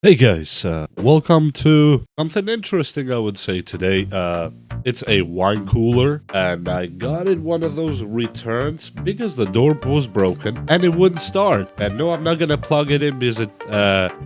Hey guys, welcome to something interesting I would say today. It's a wine cooler and I got it one of those returns because the door was broken and it wouldn't start. And no, I'm not gonna plug it in because it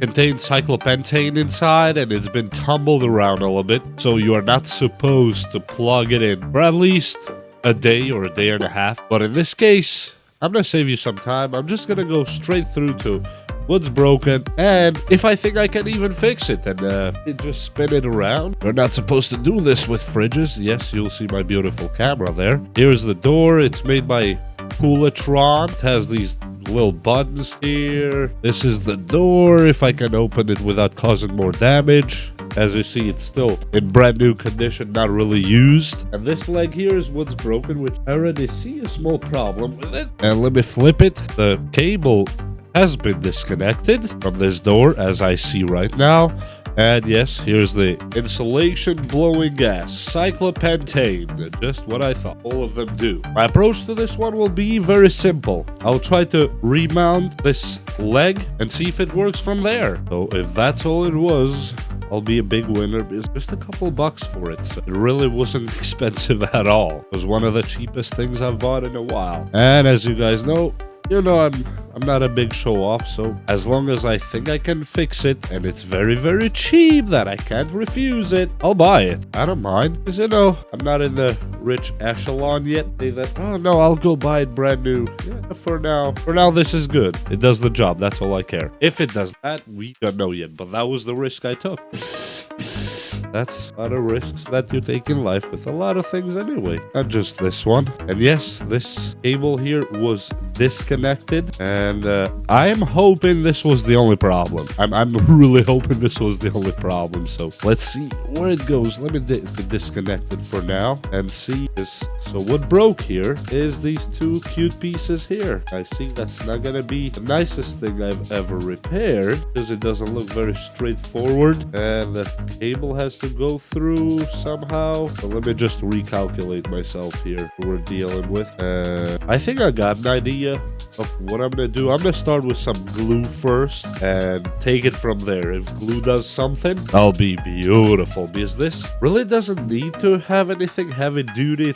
contains cyclopentane inside and it's been tumbled around a little bit. So you are not supposed to plug it in for at least a day or a day and a half. But in this case, I'm gonna save you some time. I'm just gonna go straight through to what's broken, and if I think I can even fix it, then just spin it around. We're not supposed to do this with fridges. Yes, you'll see my beautiful camera there. Here's the door. It's made by Pouletron. It has these little buttons here. This is the door, if I can open it without causing more damage. As you see, it's still in brand new condition, not really used. And this leg here is what's broken, which I already see a small problem with it. And let me flip it. The cable has been disconnected from this door, as I see right now. And yes, here's the insulation blowing gas, cyclopentane, just what I thought all of them do. My approach to this one will be very simple. I'll try to remount this leg and see if it works from there. So if that's all it was, I'll be a big winner. It's just a couple bucks for it. So it really wasn't expensive at all. It was one of the cheapest things I've bought in a while. And as you guys know, I'm not a big show off, so as long as I think I can fix it and it's very, very cheap that I can't refuse it, I'll buy it. I don't mind, because I'm not in the rich echelon yet. Say that, oh no, I'll go buy it brand new. Yeah, for now, this is good. It does the job, that's all I care. If it does that, we don't know yet, but that was the risk I took. That's a lot of risks that you take in life with a lot of things anyway. Not just this one. And yes, this cable here was disconnected. And I am hoping this was the only problem. I'm really hoping this was the only problem. So let's see where it goes. Let me disconnect it for now and see this. So what broke here is these two cute pieces here. I see that's not gonna be the nicest thing I've ever repaired because it doesn't look very straightforward. And the cable has to go through somehow. So let me just recalculate myself here what we're dealing with. I think I got an idea of what I'm gonna do. I'm gonna start with some glue first and take it from there. If glue does something, that'll be beautiful, because this really doesn't need to have anything heavy duty.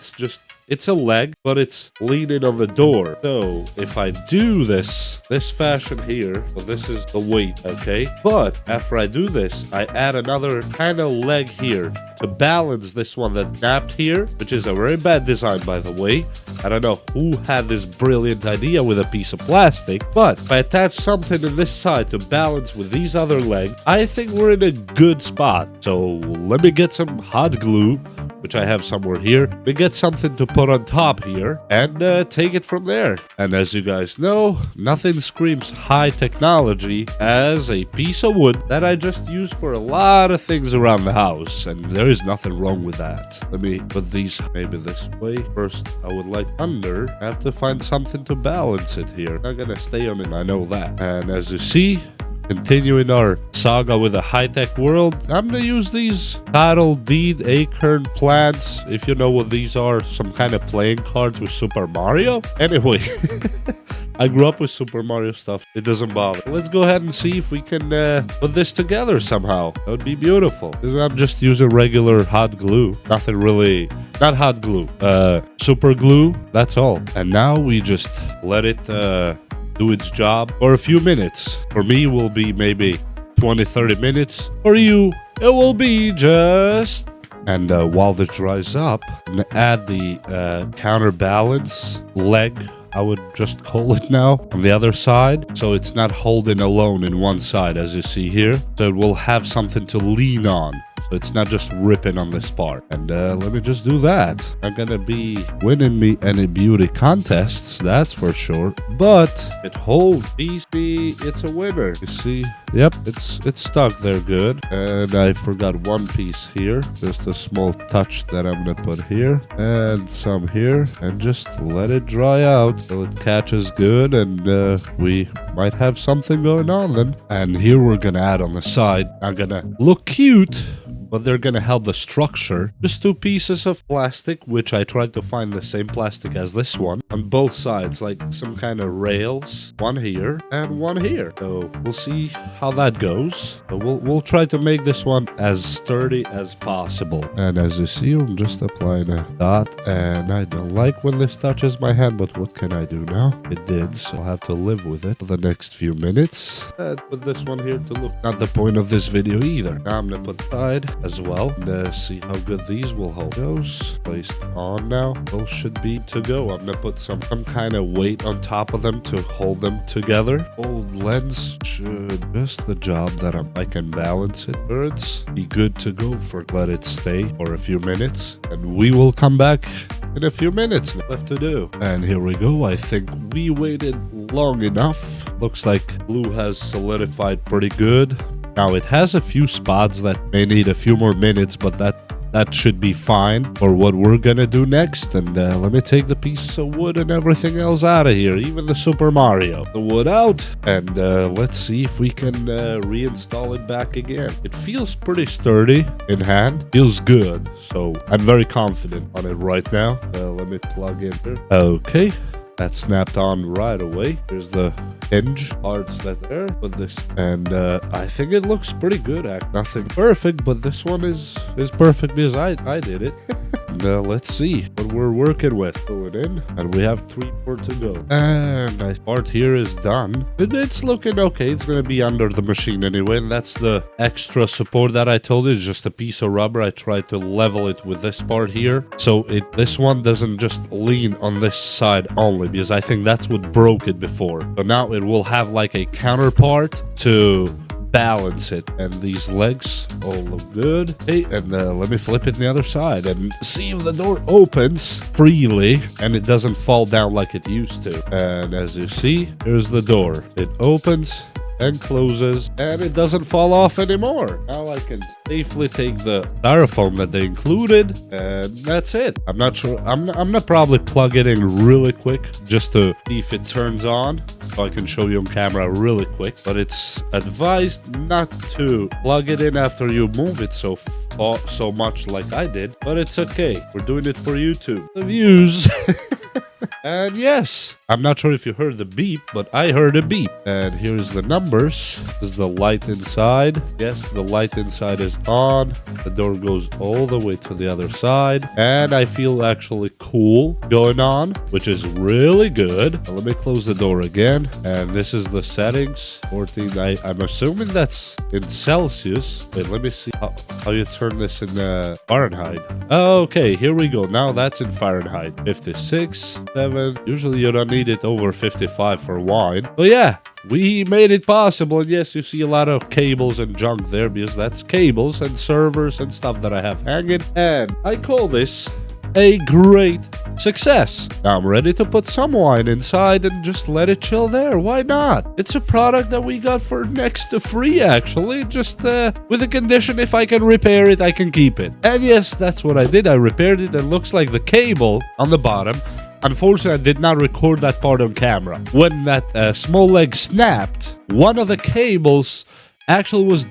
It's a leg, but it's leaning on the door. So if I do this fashion here, so this is the weight, okay? But after I do this, I add another kind of leg here to balance this one that napped here, which is a very bad design, by the way. I don't know who had this brilliant idea with a piece of plastic, but if I attach something on this side to balance with these other legs, I think we're in a good spot. So let me get some hot glue, which I have somewhere here. We get something to put on top here and take it from there. And as you guys know, nothing screams high technology as a piece of wood that I just use for a lot of things around the house, and there is nothing wrong with that. Let me put these maybe this way. First, I would like under. I have to find something to balance it here. Not gonna stay on it, I know that. And as you see, continuing our saga with a high-tech world, I'm gonna use these Title Deed Acorn plants. If you know what these are, some kind of playing cards with Super Mario. Anyway, I grew up with Super Mario stuff. It doesn't bother. Let's go ahead and see if we can put this together somehow. That would be beautiful. I'm just using regular hot glue. Nothing really, not hot glue. Super glue, that's all. And now we just let it do its job for a few minutes. For me, it will be maybe 20-30 minutes. For you, it will be just... And while this dries up, I'm gonna add the counterbalance leg, I would just call it now, on the other side. So it's not holding alone in one side, as you see here. So it will have something to lean on. So it's not just ripping on this part. And let me just do that. Not gonna be winning me any beauty contests, that's for sure. But it holds. It's a winner. You see? Yep, it's stuck there good. And I forgot one piece here. Just a small touch that I'm gonna put here. And some here. And just let it dry out so it catches good. And we might have something going on then. And here we're gonna add on the side. I'm gonna look cute, but they're gonna help the structure. Just 2 pieces of plastic, which I tried to find the same plastic as this one on both sides, like some kind of rails. One here and one here. So we'll see how that goes. But we'll try to make this one as sturdy as possible. And as you see, I'm just applying a dot, and I don't like when this touches my hand, but what can I do now? It did, so I'll have to live with it for the next few minutes. And put this one here to look. Not the point of this video either. Now I'm gonna put side as well and see how good these will hold. Those placed on now. Those should be to go. I'm gonna put some kind of weight on top of them to hold them together. Old lens should just the job that I can balance it. Birds be good to go for let it stay for a few minutes, and we will come back in a few minutes. Left to do. And here we go. I think we waited long enough. Looks like glue has solidified pretty good. Now it has a few spots that may need a few more minutes, but that should be fine for what we're gonna do next. And let me take the pieces of wood and everything else out of here, even the Super Mario. The wood out, and let's see if we can reinstall it back again. It feels pretty sturdy in hand, feels good, so I'm very confident on it right now. Let me plug in here. Okay. That snapped on right away. Here's the hinge parts that there. Put this, and I think it looks pretty good. Nothing perfect, but this one is perfect because I did it. Now let's see what we're working with. Throw it in, and we have 3 more to go. And this part here is done. It's looking okay. It's gonna be under the machine anyway, and that's the extra support that I told you. It's just a piece of rubber. I tried to level it with this part here, so this one doesn't just lean on this side only, because I think that's what broke it before. So now it will have like a counterpart to balance it. And these legs all look good. Hey, and let me flip it on the other side and see if the door opens freely and it doesn't fall down like it used to. And as you see, here's the door. It opens and closes, and it doesn't fall off anymore. Now I can safely take the styrofoam that they included, and that's it. I'm not sure. I'm gonna probably plug it in really quick just to see if it turns on, so I can show you on camera really quick. But it's advised not to plug it in after you move it so much like I did. But it's okay. We're doing it for YouTube. The views. And yes, I'm not sure if you heard the beep, but I heard a beep. And here's the numbers. This is the light inside. Yes, the light inside is on. The door goes all the way to the other side. And I feel actually cool going on, which is really good. Now, let me close the door again. And this is the settings. 14, I'm assuming that's in Celsius. Wait, let me see how you turn this in Fahrenheit. Okay, here we go. Now that's in Fahrenheit. 56. 7. Usually you don't need it over 55 for wine. But yeah, we made it possible. And yes, you see a lot of cables and junk there because that's cables and servers and stuff that I have hanging. And I call this a great success. Now I'm ready to put some wine inside and just let it chill there. Why not? It's a product that we got for next to free, actually. Just with a condition, if I can repair it, I can keep it. And yes, that's what I did. I repaired it. It looks like the cable on the bottom. Unfortunately, I did not record that part on camera. When that small leg snapped, one of the cables actually was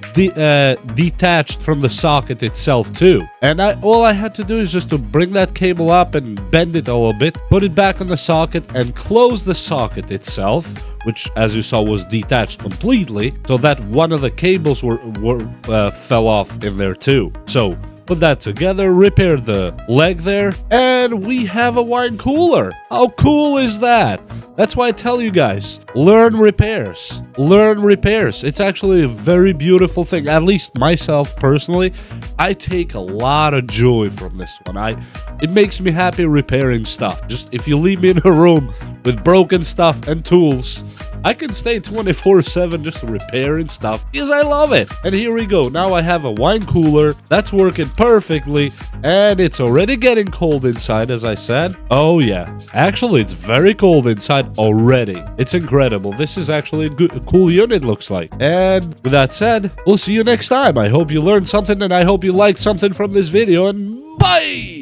detached from the socket itself too. And all I had to do is just to bring that cable up and bend it a little bit, put it back on the socket and close the socket itself, which as you saw was detached completely, so that one of the cables fell off in there too. So put that together, repair the leg there, and we have a wine cooler. How cool is that? That's why I tell you guys, learn repairs. Learn repairs. It's actually a very beautiful thing. At least myself personally, I take a lot of joy from this one. It makes me happy repairing stuff. Just if you leave me in a room with broken stuff and tools, I can stay 24/7 just repairing stuff because I love it. And here we go. Now I have a wine cooler that's working perfectly, and it's already getting cold inside, as I said. Oh yeah, actually it's very cold inside already. It's incredible. This is actually a cool unit, looks like. And with that said, we'll see you next time. I hope you learned something, and I hope you liked something from this video, and bye!